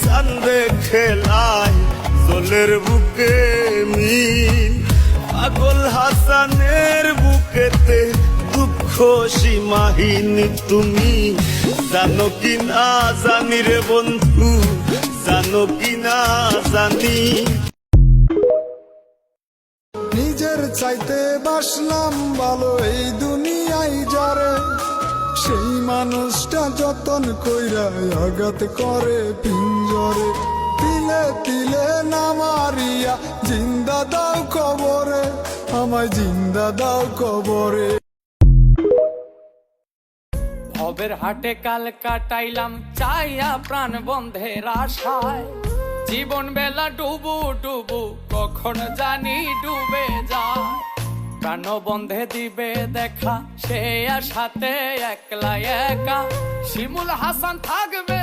সান্দে খেলায় জলের বুকে মিল পাগল হাসানের বুকেতে দুঃখ সীমাহীন তুমি জানো কি না জানি রে বন্ধু জানো কি না জানি নিজের চাইতে বাসলাম ভালো এই দুনিয়ায় যারে সেই মানুষটা যতন কইরা আঘাত করে পিঞ্জরে তিলে তিলে নামারিয়া জিন্দা দাও কবরে আমায় জিন্দা দাও কবরে ভবের হাটে কাল কাটাইলাম চাইয়া প্রাণ বন্ধের আশায় জীবন বেলা ডুবু ডুবু কখন জানি ডুবে যায় প্রাণ বন্ধে দিবে দেখা সে আশাতে একলা একা শিমুল হাসান থাকবে